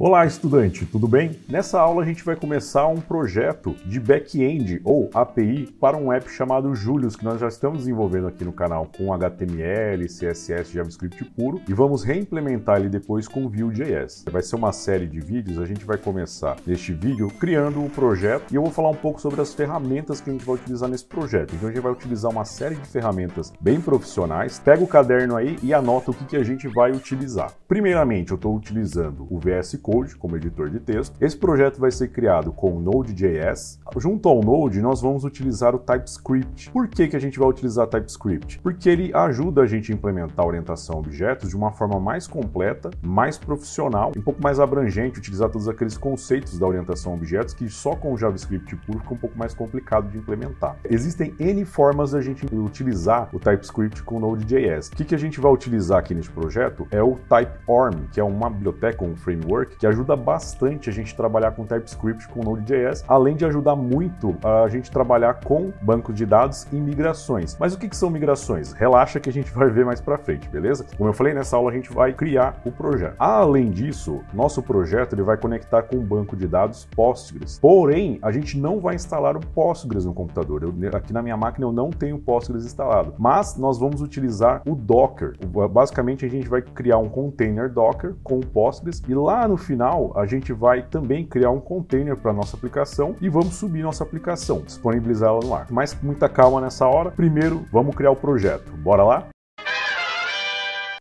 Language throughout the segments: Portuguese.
Olá, estudante, tudo bem? Nessa aula a gente vai começar um projeto de back-end ou API para um app chamado Julius, que nós já estamos desenvolvendo aqui no canal com HTML, CSS, JavaScript puro e vamos reimplementar ele depois com Vue.js. Vai ser uma série de vídeos, a gente vai começar neste vídeo criando o projeto e eu vou falar um pouco sobre as ferramentas que a gente vai utilizar nesse projeto. Então a gente vai utilizar uma série de ferramentas bem profissionais. Pega o caderno aí e anota o que a gente vai utilizar. Primeiramente, eu estou utilizando o VS Code como editor de texto. Esse projeto vai ser criado com Node.js. Junto ao Node, nós vamos utilizar o TypeScript. Por que a gente vai utilizar TypeScript? Porque ele ajuda a gente a implementar a orientação a objetos de uma forma mais completa, mais profissional, um pouco mais abrangente, utilizar todos aqueles conceitos da orientação a objetos que só com o JavaScript puro fica um pouco mais complicado de implementar. Existem N formas da gente utilizar o TypeScript com Node.js. O que a gente vai utilizar aqui nesse projeto é o Typeorm, que é uma biblioteca, um framework, que ajuda bastante a gente trabalhar com TypeScript com Node.js, além de ajudar muito a gente trabalhar com banco de dados e migrações. Mas o que são migrações? Relaxa que a gente vai ver mais pra frente, beleza? Como eu falei, nessa aula a gente vai criar o projeto. Além disso, nosso projeto ele vai conectar com o banco de dados Postgres. Porém, a gente não vai instalar o Postgres no computador. Aqui na minha máquina eu não tenho Postgres instalado, mas nós vamos utilizar o Docker. Basicamente, a gente vai criar um container Docker com o Postgres e lá no final a gente vai também criar um container para nossa aplicação e vamos subir nossa aplicação, disponibilizá-la no ar. Mas com muita calma nessa hora. Primeiro, vamos criar o projeto. Bora lá?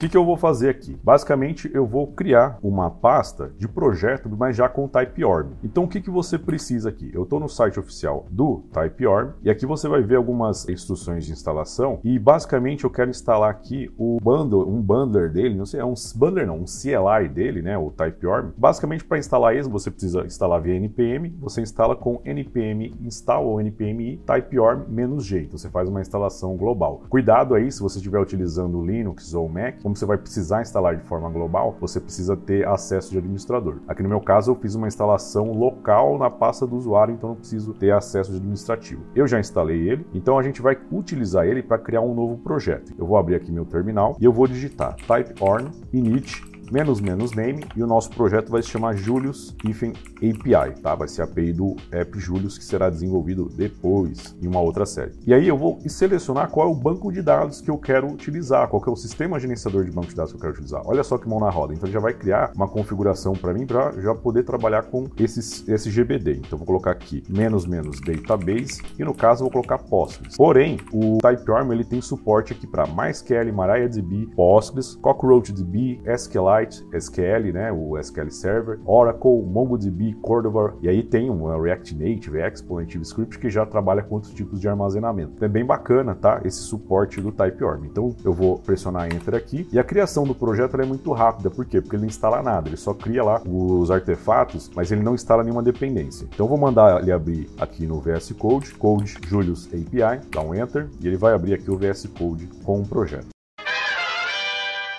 O que eu vou fazer aqui? Basicamente, eu vou criar uma pasta de projeto, mas já com Typeorm. Então, o que você precisa aqui? Eu estou no site oficial do Typeorm e aqui você vai ver algumas instruções de instalação e, basicamente, eu quero instalar aqui um bundler dele, não sei, é um bundler não, um CLI dele, né, o Typeorm. Basicamente, para instalar isso, você precisa instalar via npm, você instala com npm install ou npm typeorm-g, então você faz uma instalação global. Cuidado aí, se você estiver utilizando Linux ou Mac, como você vai precisar instalar de forma global, você precisa ter acesso de administrador. Aqui no meu caso, eu fiz uma instalação local na pasta do usuário, então não preciso ter acesso de administrativo. Eu já instalei ele, então a gente vai utilizar ele para criar um novo projeto. Eu vou abrir aqui meu terminal e eu vou digitar typeorm init --name e o nosso projeto vai se chamar Julius-API, tá? Vai ser a API do app Julius que será desenvolvido depois em uma outra série. E aí eu vou selecionar qual é o banco de dados que eu quero utilizar, qual que é o sistema gerenciador de banco de dados que eu quero utilizar. Olha só que mão na roda. Então ele já vai criar uma configuração para mim para já poder trabalhar com esse GBD. Então eu vou colocar aqui --database e no caso eu vou colocar Postgres. Porém, o Typeorm ele tem suporte aqui para MySQL, MariaDB, Postgres, CockroachDB, SQLite, SQL, né, o SQL Server, Oracle, MongoDB, Cordova, e aí tem um React Native, Exponent, Script que já trabalha com outros tipos de armazenamento. É bem bacana, tá, esse suporte do Typeorm. Então eu vou pressionar Enter aqui e a criação do projeto é muito rápida. Por quê? Porque ele não instala nada, ele só cria lá os artefatos, mas ele não instala nenhuma dependência. Então eu vou mandar ele abrir aqui no VS Code, Code Julius API, dá um Enter, e ele vai abrir aqui o VS Code com o projeto.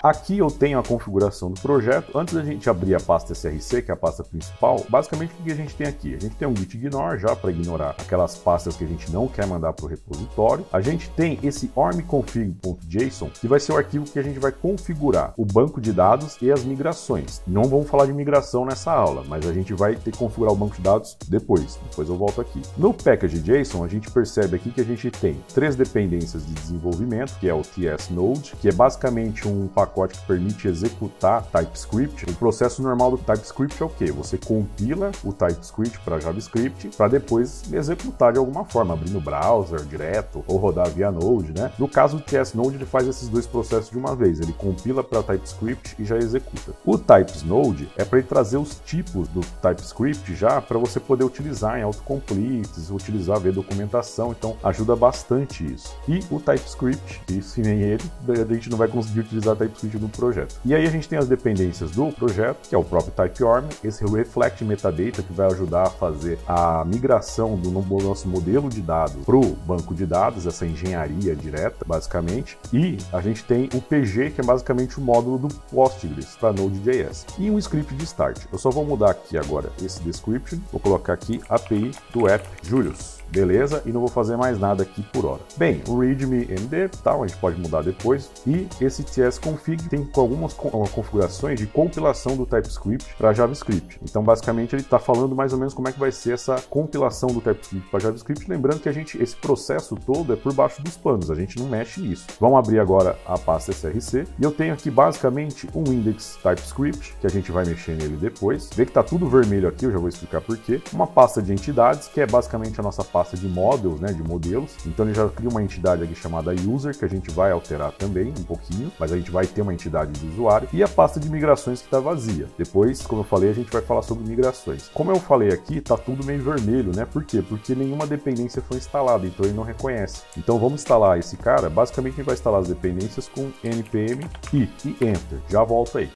Aqui eu tenho a configuração do projeto. Antes da gente abrir a pasta src, que é a pasta principal, basicamente o que a gente tem aqui? A gente tem um git ignore já para ignorar aquelas pastas que a gente não quer mandar para o repositório. A gente tem esse ormconfig.json, que vai ser o arquivo que a gente vai configurar o banco de dados e as migrações. Não vamos falar de migração nessa aula, mas a gente vai ter que configurar o banco de dados depois eu volto aqui. No package.json, a gente percebe aqui que a gente tem 3 dependências de desenvolvimento, que é o tsNode, que é basicamente um pacote que permite executar TypeScript. O processo normal do TypeScript é o quê? Você compila o TypeScript para JavaScript para depois executar de alguma forma, abrir no browser direto ou rodar via Node, né? No caso do tsNode, ele faz esses dois processos de uma vez. Ele compila para TypeScript e já executa. O TypeSnode é para ele trazer os tipos do TypeScript já para você poder utilizar em autocompletes, utilizar, ver documentação, então ajuda bastante isso. E o TypeScript, que se nem ele, a gente não vai conseguir utilizar TypeScript no projeto. E aí a gente tem as dependências do projeto, que é o próprio Typeorm, esse Reflect Metadata, que vai ajudar a fazer a migração do nosso modelo de dados para o banco de dados, essa engenharia direta, basicamente. E a gente tem o PG, que é basicamente o módulo do Postgres para Node.js. E um script de start. Eu só vou mudar aqui agora esse description, vou colocar aqui API do app Julius. beleza, e não vou fazer mais nada aqui por hora. Bem, o readme md, tal, a gente pode mudar depois, e esse tsconfig tem algumas configurações de compilação do TypeScript para JavaScript. Então, basicamente, ele está falando mais ou menos como é que vai ser essa compilação do TypeScript para JavaScript, lembrando que esse processo todo é por baixo dos panos, a gente não mexe nisso. Vamos abrir agora a pasta src, e eu tenho aqui basicamente um index TypeScript, que a gente vai mexer nele depois. Vê que tá tudo vermelho aqui, eu já vou explicar por quê. Uma pasta de entidades, que é basicamente a nossa pasta de models, né, de modelos. Então ele já cria uma entidade aqui chamada user, que a gente vai alterar também um pouquinho, mas a gente vai ter uma entidade de usuário, e a pasta de migrações que está vazia. Depois, como eu falei, a gente vai falar sobre migrações. Como eu falei aqui, tá tudo meio vermelho, né? Por quê? Porque nenhuma dependência foi instalada, então ele não reconhece. Então vamos instalar esse cara, basicamente a gente vai instalar as dependências com npm i e enter. Já volto aí.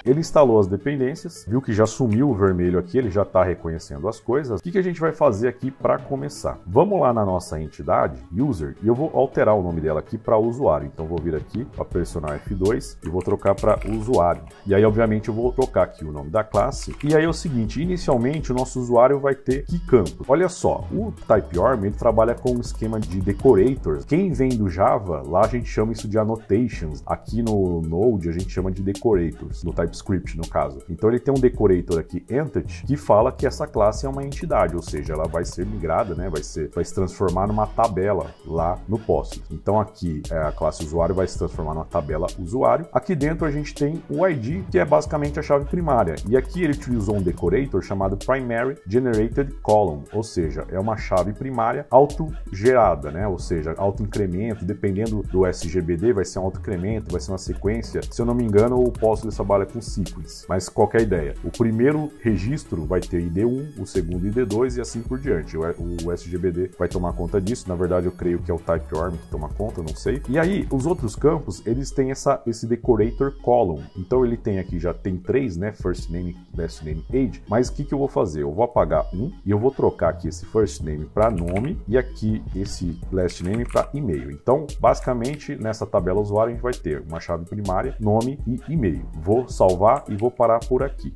Ele instalou as dependências, viu que já sumiu o vermelho aqui, ele já está reconhecendo as coisas. O que a gente vai fazer aqui para começar? Vamos lá na nossa entidade, user, e eu vou alterar o nome dela aqui para usuário. Então vou vir aqui para pressionar F2 e vou trocar para usuário. E aí, obviamente, eu vou trocar aqui o nome da classe. E aí é o seguinte, inicialmente o nosso usuário vai ter que campo. Olha só, o Typeorm, ele trabalha com um esquema de decorators. Quem vem do Java, lá a gente chama isso de annotations. Aqui no Node a gente chama de decorators, no TypeScript no caso. Então ele tem um decorator aqui, entity, que fala que essa classe é uma entidade, ou seja, ela vai ser migrada, né? Vai se transformar numa tabela lá no Postgres. Então aqui a classe usuário vai se transformar numa tabela usuário. Aqui dentro a gente tem o ID, que é basicamente a chave primária. E aqui ele utilizou um decorator chamado primary generated column, ou seja, é uma chave primária autogerada, né? Ou seja, autoincremento, dependendo do SGBD, vai ser um autoincremento, vai ser uma sequência. Se eu não me engano, o Postgres trabalha com sequence, mas qualquer ideia. O primeiro registro vai ter ID1, o segundo ID2 e assim por diante. O SGBD vai tomar conta disso. Na verdade, eu creio que é o Typeorm que toma conta, não sei. E aí, os outros campos, eles têm esse decorator column. Então, ele tem aqui, já tem 3, né? First name, last name, age. Mas o que eu vou fazer? Eu vou apagar um e eu vou trocar aqui esse first name para nome e aqui esse last name para e-mail. Então, basicamente, nessa tabela usuário, a gente vai ter uma chave primária, nome e e-mail. Vou salvar e vou parar por aqui.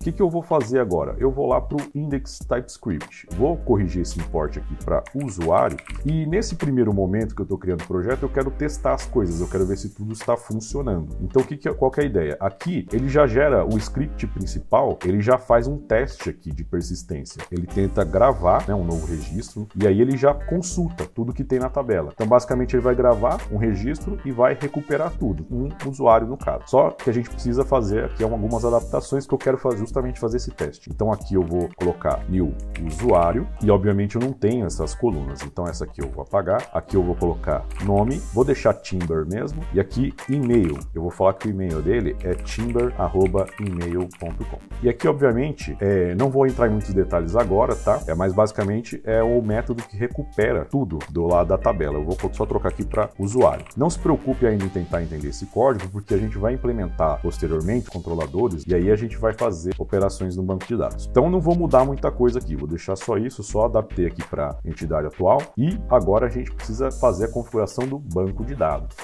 O que eu vou fazer agora? Eu vou lá para o index TypeScript. Vou corrigir esse import aqui para usuário. E nesse primeiro momento que eu estou criando o projeto, eu quero testar as coisas. Eu quero ver se tudo está funcionando. Então, qual que é a ideia? Aqui, ele já gera o script principal, ele já faz um teste aqui de persistência. Ele tenta gravar, né, um novo registro e aí ele já consulta tudo que tem na tabela. Então, basicamente, ele vai gravar um registro e vai recuperar tudo. Um usuário, no caso. Só que a gente precisa fazer aqui algumas adaptações que eu quero fazer justamente fazer esse teste. Então aqui eu vou colocar new usuário e obviamente eu não tenho essas colunas, então essa aqui eu vou apagar. Aqui eu vou colocar nome, vou deixar Timber mesmo e aqui e-mail. Eu vou falar que o e-mail dele é timber@email.com. E aqui obviamente não vou entrar em muitos detalhes agora, tá? Mas basicamente é o método que recupera tudo do lado da tabela. Eu vou só trocar aqui para usuário. Não se preocupe ainda em tentar entender esse código, porque a gente vai implementar posteriormente controladores e aí a gente vai fazer operações no banco de dados. Então não vou mudar muita coisa aqui, vou deixar só isso, só adaptei aqui para a entidade atual e agora a gente precisa fazer a configuração do banco de dados.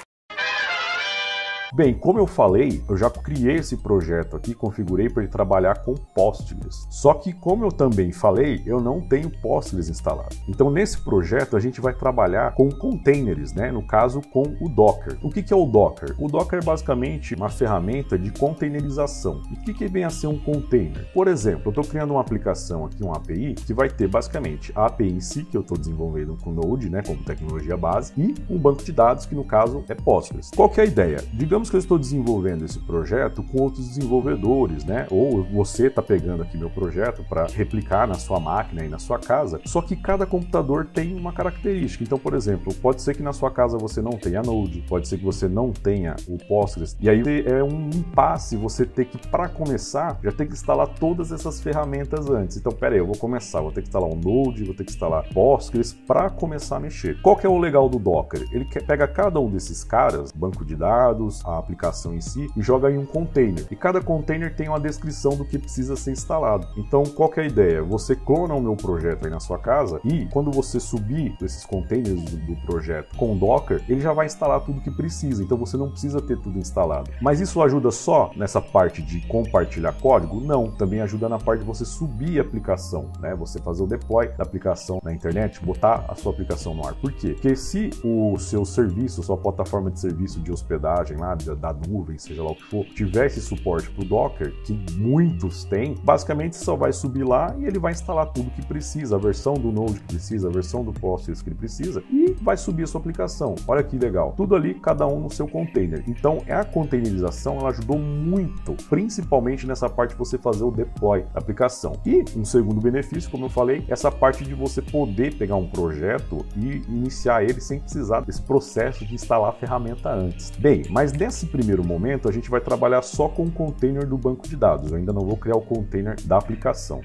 Bem, como eu falei, eu já criei esse projeto aqui, configurei para ele trabalhar com Postgres. Só que, como eu também falei, eu não tenho Postgres instalado. Então, nesse projeto, a gente vai trabalhar com containers, né? No caso, com o Docker. O que é o Docker? O Docker é basicamente uma ferramenta de containerização. E o que vem a ser um container? Por exemplo, eu estou criando uma aplicação aqui, uma API, que vai ter basicamente a API em si, que eu estou desenvolvendo com Node, né? Como tecnologia base, e um banco de dados, que no caso é Postgres. Qual que é a ideia? Digamos que eu estou desenvolvendo esse projeto com outros desenvolvedores, né? Ou você está pegando aqui meu projeto para replicar na sua máquina e na sua casa, só que cada computador tem uma característica. Então, por exemplo, pode ser que na sua casa você não tenha Node, pode ser que você não tenha o Postgres, e aí é um impasse você ter que, para começar, já ter que instalar todas essas ferramentas antes. Então, pera aí, eu vou começar, vou ter que instalar um Node, vou ter que instalar Postgres para começar a mexer. Qual que é o legal do Docker? Ele pega cada um desses caras, banco de dados, a aplicação em si e joga em um container. E cada container tem uma descrição do que precisa ser instalado. Então, qual que é a ideia? Você clona o meu projeto aí na sua casa e quando você subir esses containers do projeto com o Docker, ele já vai instalar tudo que precisa. Então, você não precisa ter tudo instalado. Mas isso ajuda só nessa parte de compartilhar código? Não. Também ajuda na parte de você subir a aplicação, né? Você fazer o deploy da aplicação na internet, botar a sua aplicação no ar. Por quê? Porque se o seu serviço, sua plataforma de serviço de hospedagem lá, da nuvem, seja lá o que for, tiver esse suporte para o Docker, que muitos têm, basicamente só vai subir lá e ele vai instalar tudo que precisa, a versão do Node que precisa, a versão do Postgres que ele precisa, e vai subir a sua aplicação. Olha que legal. Tudo ali, cada um no seu container. Então, a containerização, ela ajudou muito, principalmente nessa parte de você fazer o deploy da aplicação. E um segundo benefício, como eu falei, essa parte de você poder pegar um projeto e iniciar ele sem precisar desse processo de instalar a ferramenta antes. Bem, mas nesse primeiro momento a gente vai trabalhar só com o container do banco de dados. Eu ainda não vou criar o container da aplicação.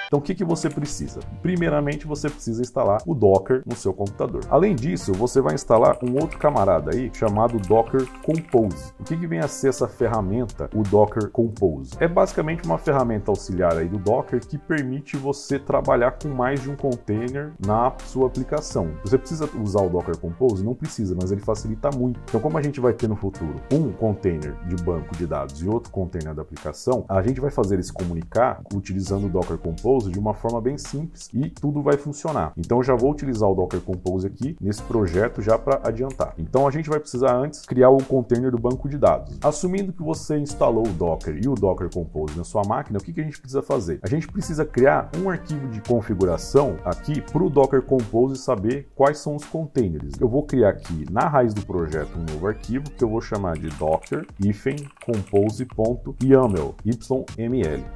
Então, o que você precisa? Primeiramente, você precisa instalar o Docker no seu computador. Além disso, você vai instalar um outro camarada aí chamado Docker Compose. O que vem a ser essa ferramenta, o Docker Compose? É basicamente uma ferramenta auxiliar aí do Docker que permite você trabalhar com mais de um container na sua aplicação. Você precisa usar o Docker Compose? Não precisa, mas ele facilita muito. Então, como a gente vai ter no futuro um container de banco de dados e outro container da aplicação, a gente vai fazer eles se comunicar utilizando o Docker Compose de uma forma bem simples e tudo vai funcionar. Então eu já vou utilizar o Docker Compose aqui nesse projeto já para adiantar. Então a gente vai precisar antes criar o container do banco de dados. Assumindo que você instalou o Docker e o Docker Compose na sua máquina, o que a gente precisa fazer? A gente precisa criar um arquivo de configuração aqui para o Docker Compose saber quais são os containers. Eu vou criar aqui na raiz do projeto um novo arquivo que eu vou chamar de docker-compose.yaml.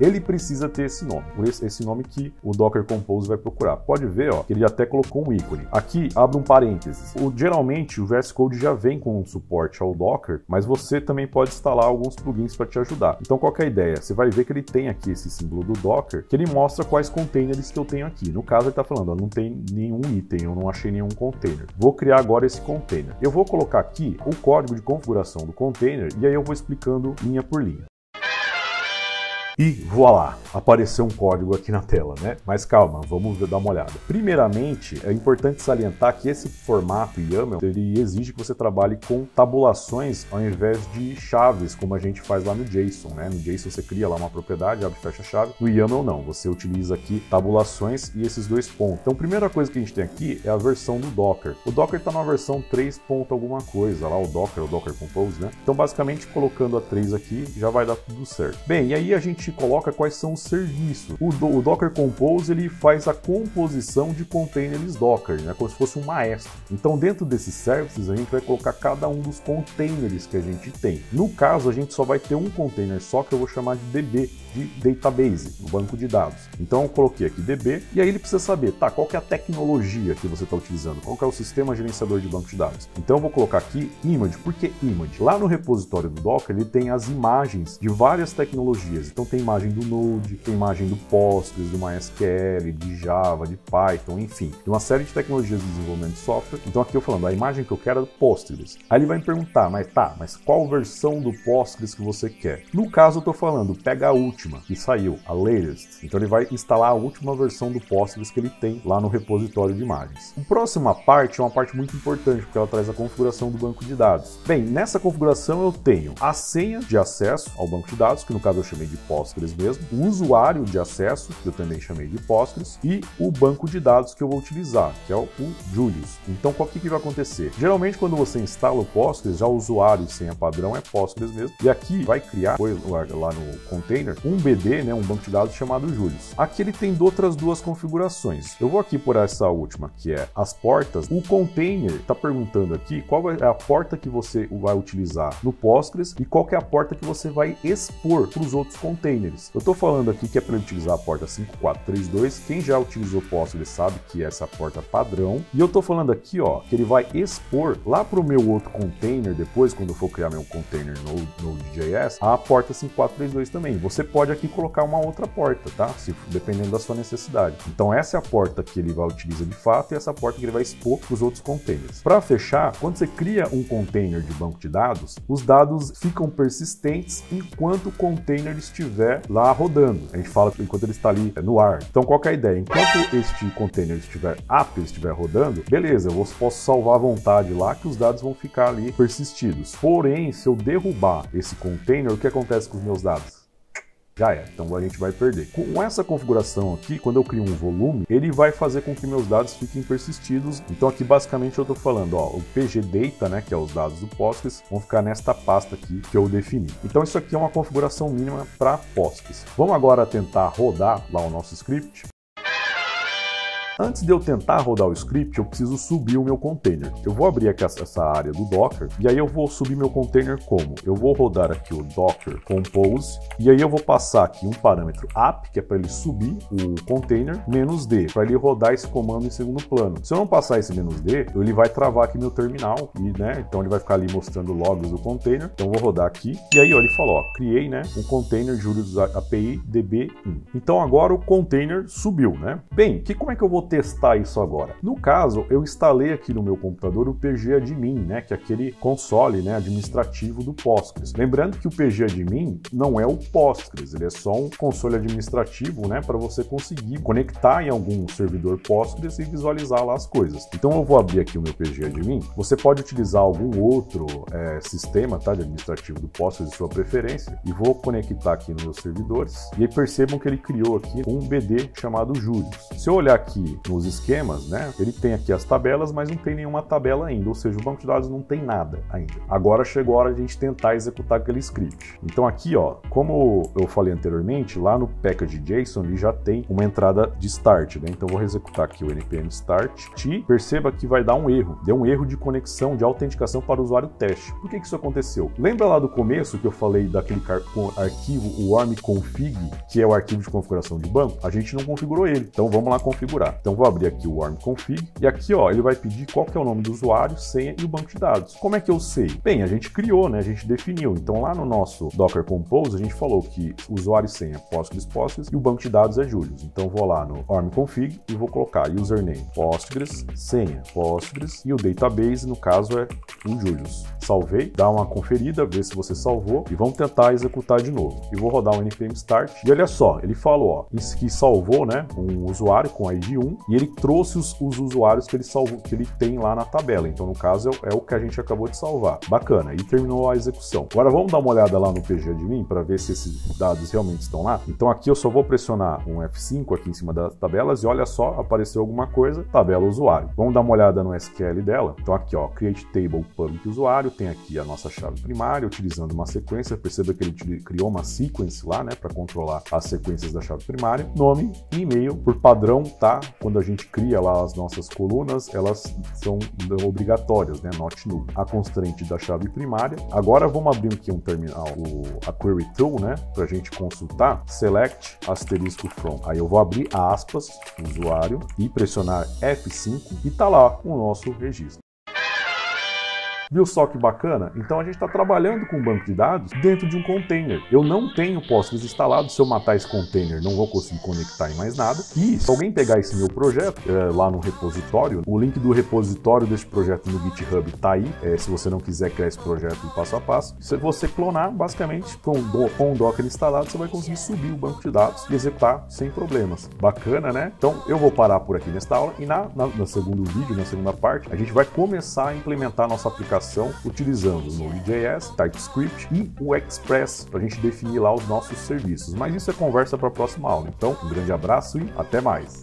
Ele precisa ter esse nome, por esse nome que o Docker Compose vai procurar. Pode ver, ó, que ele até colocou um ícone. Aqui, abre um parênteses. Geralmente, o VS Code já vem com um suporte ao Docker, mas você também pode instalar alguns plugins para te ajudar. Então, qual que é a ideia? Você vai ver que ele tem aqui esse símbolo do Docker, que ele mostra quais containers que eu tenho aqui. No caso, ele está falando, ó, não tem nenhum item, eu não achei nenhum container. Vou criar agora esse container. Eu vou colocar aqui o código de configuração do container e aí eu vou explicando linha por linha. E voilá, apareceu um código aqui na tela, né? Mas calma, vamos dar uma olhada. Primeiramente, é importante salientar que esse formato YAML, ele exige que você trabalhe com tabulações ao invés de chaves, como a gente faz lá no JSON, né? No JSON você cria lá uma propriedade, abre e fecha a chave. No YAML não, você utiliza aqui tabulações e esses dois pontos. Então, a primeira coisa que a gente tem aqui é a versão do Docker. O Docker está na versão 3. alguma coisa, lá o Docker Compose, né? Então, basicamente, colocando a 3 aqui, já vai dar tudo certo. Bem, e aí a gente coloca quais são os serviços. O Docker Compose, ele faz a composição de containers Docker, né? Como se fosse um maestro. Então, dentro desses services, a gente vai colocar cada um dos containers que a gente tem. No caso, a gente só vai ter um container só, que eu vou chamar de DB, de Database, do banco de dados. Então, eu coloquei aqui DB, e aí ele precisa saber, tá, qual que é a tecnologia que você está utilizando, qual que é o sistema gerenciador de banco de dados. Então, eu vou colocar aqui Image. Por que Image? Lá no repositório do Docker, ele tem as imagens de várias tecnologias. Então, tem imagem do Node, tem imagem do Postgres, do MySQL, de Java, de Python, enfim, de uma série de tecnologias de desenvolvimento de software. Então aqui eu falando, a imagem que eu quero é do Postgres. Aí ele vai me perguntar, mas qual versão do Postgres que você quer? No caso eu estou falando, pega a última que saiu, a latest. Então ele vai instalar a última versão do Postgres que ele tem lá no repositório de imagens. A próxima parte é uma parte muito importante, porque ela traz a configuração do banco de dados. Bem, nessa configuração eu tenho a senha de acesso ao banco de dados, que no caso eu chamei de Postgres mesmo, o usuário de acesso, que eu também chamei de Postgres, e o banco de dados que eu vou utilizar, que é o Julius. Então, qual que vai acontecer? Geralmente, quando você instala o Postgres, já o usuário e senha padrão é Postgres mesmo, e aqui vai criar, lá no container, um BD, né, um banco de dados chamado Julius. Aqui ele tem outras duas configurações. Eu vou aqui por essa última, que é as portas. O container está perguntando aqui qual é a porta que você vai utilizar no Postgres e qual que é a porta que você vai expor para os outros containers. containers. Eu estou falando aqui que é para ele utilizar a porta 5432. Quem já utilizou Postgres sabe que essa é a porta padrão. E eu estou falando aqui, ó, que ele vai expor lá para o meu outro container, depois quando eu for criar meu container no Node.js, a porta 5432 também. Você pode aqui colocar uma outra porta, tá? Dependendo da sua necessidade. Então essa é a porta que ele vai utilizar de fato e essa porta que ele vai expor para os outros containers. Para fechar, quando você cria um container de banco de dados, os dados ficam persistentes enquanto o container estiver lá rodando. A gente fala enquanto ele está ali no ar. Então qual que é a ideia? Enquanto este container estiver rodando, beleza, eu posso salvar à vontade lá que os dados vão ficar ali persistidos. Porém, se eu derrubar esse container, o que acontece com os meus dados? Já é, então a gente vai perder. Com essa configuração aqui, quando eu crio um volume, ele vai fazer com que meus dados fiquem persistidos. Então aqui basicamente eu estou falando, ó, o PG Data, né, que é os dados do Postgres, vão ficar nesta pasta aqui que eu defini. Então isso aqui é uma configuração mínima para Postgres. Vamos agora tentar rodar lá o nosso script. Antes de eu tentar rodar o script, eu preciso subir o meu container. Eu vou abrir aqui essa área do Docker e aí eu vou subir meu container como? Eu vou rodar aqui o Docker Compose e aí eu vou passar aqui um parâmetro app, que é para ele subir o container, "-d", para ele rodar esse comando em segundo plano. Se eu não passar esse "-d", ele vai travar aqui meu terminal e, né, então ele vai ficar ali mostrando logs do container. Então eu vou rodar aqui e aí ó, ele falou, ó, criei, né, um container Julius API DB1. Então agora o container subiu, né? Bem, como é que eu vou testar isso agora? No caso, eu instalei aqui no meu computador o pgadmin, né, que é aquele console, né, administrativo do Postgres. Lembrando que o pgadmin não é o Postgres, ele é só um console administrativo, né, para você conseguir conectar em algum servidor Postgres e visualizar lá as coisas. Então eu vou abrir aqui o meu pgadmin. Você pode utilizar algum outro sistema, tá, de administrativo do Postgres de sua preferência e vou conectar aqui nos meus servidores. E aí percebam que ele criou aqui um BD chamado Julius. Se eu olhar aqui nos esquemas, né, ele tem aqui as tabelas, mas não tem nenhuma tabela ainda, ou seja, o banco de dados não tem nada ainda. Agora chegou a hora de a gente tentar executar aquele script. Então aqui, ó, como eu falei anteriormente, lá no package.json ele já tem uma entrada de start, né? Então eu vou executar aqui o npm start e perceba que vai dar um erro. Deu um erro de conexão, de autenticação para o usuário teste. Por que isso aconteceu? Lembra lá do começo que eu falei daquele arquivo, o warmconfig, que é o arquivo de configuração de banco? A gente não configurou ele, então vamos lá configurar. Então vou abrir aqui o warmconfig e aqui, ó, ele vai pedir qual que é o nome do usuário, senha e o banco de dados. Como é que eu sei? Bem, a gente criou, né? A gente definiu. Então lá no nosso Docker Compose a gente falou que o usuário e senha é Postgres e o banco de dados é Julius. Então vou lá no warmconfig e vou colocar username Postgres, senha Postgres e o database, no caso, é o Julius. Salvei, dá uma conferida, vê se você salvou e vamos tentar executar de novo. E vou rodar o npm start e olha só, ele falou, ó, que salvou, né, um usuário com ID 1 e ele trouxe os usuários que ele salvou, que ele tem lá na tabela. Então, no caso, é o que a gente acabou de salvar. Bacana, e terminou a execução. Agora vamos dar uma olhada lá no pgadmin para ver se esses dados realmente estão lá. Então aqui eu só vou pressionar um F5 aqui em cima das tabelas e olha só, apareceu alguma coisa, tabela usuário. Vamos dar uma olhada no SQL dela. Então aqui, ó, create table public usuário, tem aqui a nossa chave primária, utilizando uma sequência. Perceba que ele criou uma sequence lá, né, para controlar as sequências da chave primária. Nome e e-mail, por padrão, tá? Quando a gente cria lá as nossas colunas, elas são obrigatórias, né? Not null. A constraint da chave primária. Agora vamos abrir aqui um terminal, a query tool, né? Para a gente consultar. Select asterisco from. Aí eu vou abrir aspas, usuário, e pressionar F5 e tá lá o nosso registro. Viu só que bacana? Então a gente está trabalhando com um banco de dados dentro de um container. Eu não tenho Postgres instalado, se eu matar esse container não vou conseguir conectar em mais nada. E se alguém pegar esse meu projeto lá no repositório, o link do repositório desse projeto no GitHub está aí, se você não quiser criar esse projeto passo a passo. Se você clonar, basicamente, com o Docker instalado, você vai conseguir subir o banco de dados e executar sem problemas. Bacana, né? Então eu vou parar por aqui nesta aula e no segundo vídeo, na segunda parte, a gente vai começar a implementar a nossa aplicação utilizando o Node.js, TypeScript e o Express para a gente definir lá os nossos serviços. Mas isso é conversa para a próxima aula. Então, um grande abraço e até mais!